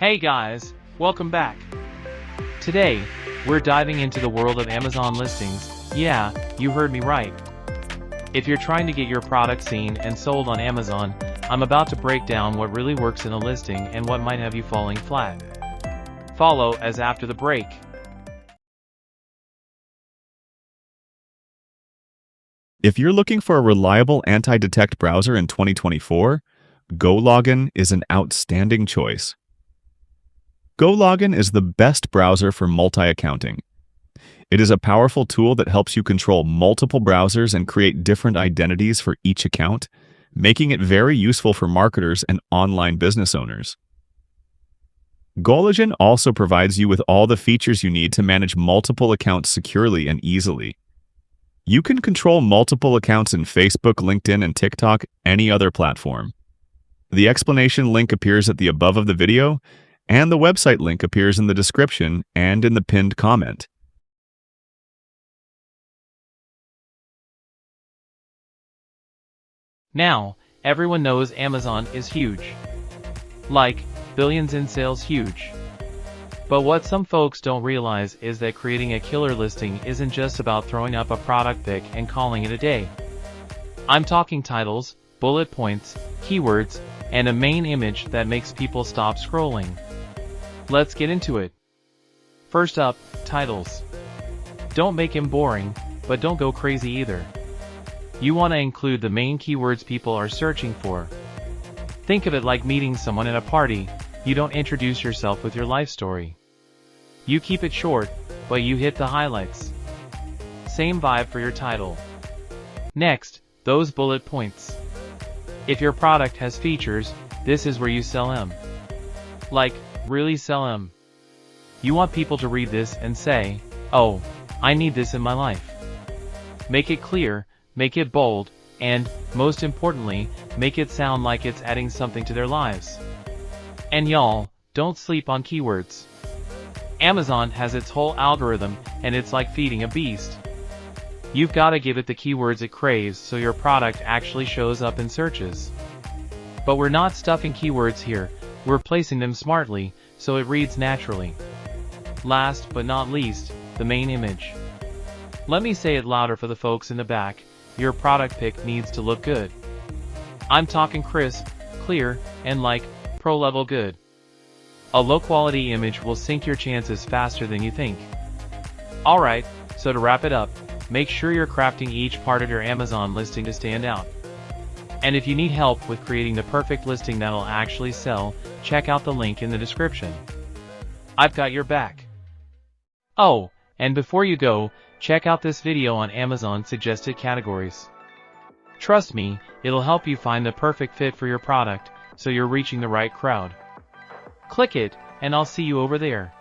Hey guys, welcome back. Today, we're diving into the world of Amazon listings. Yeah, you heard me right. If you're trying to get your product seen and sold on Amazon, I'm about to break down what really works in a listing and what might have you falling flat. Follow as after the break. If you're looking for a reliable anti-detect browser in 2024, GoLogin is an outstanding choice. GoLogin is the best browser for multi-accounting. It is a powerful tool that helps you control multiple browsers and create different identities for each account, making it very useful for marketers and online business owners. GoLogin also provides you with all the features you need to manage multiple accounts securely and easily. You can control multiple accounts in Facebook, LinkedIn, and TikTok, any other platform. The explanation link appears at the above of the video, and the website link appears in the description and in the pinned comment. Now, everyone knows Amazon is huge. Like, billions in sales huge. But what some folks don't realize is that creating a killer listing isn't just about throwing up a product pic and calling it a day. I'm talking titles, bullet points, keywords, and a main image that makes people stop scrolling. Let's get into it. First up, titles. Don't make them boring, but don't go crazy either. You want to include the main keywords people are searching for. Think of it like meeting someone at a party. You don't introduce yourself with your life story. You keep it short, but you hit the highlights. Same vibe for your title. Next, those bullet points. If your product has features, this is where you sell them. Like, really sell them. You want people to read this and say, "Oh, I need this in my life." Make it clear, make it bold, and, most importantly, make it sound like it's adding something to their lives. And y'all, don't sleep on keywords. Amazon has its whole algorithm, and it's like feeding a beast. You've got to give it the keywords it craves so your product actually shows up in searches. But we're not stuffing keywords here, we're placing them smartly, so it reads naturally. Last but not least, the main image. Let me say it louder for the folks in the back, your product pic needs to look good. I'm talking crisp, clear, and like, pro-level good. A low-quality image will sink your chances faster than you think. Alright, so to wrap it up, make sure you're crafting each part of your Amazon listing to stand out. And if you need help with creating the perfect listing that'll actually sell, check out the link in the description. I've got your back. Oh, and before you go, check out this video on Amazon suggested categories. Trust me, it'll help you find the perfect fit for your product, so you're reaching the right crowd. Click it, and I'll see you over there.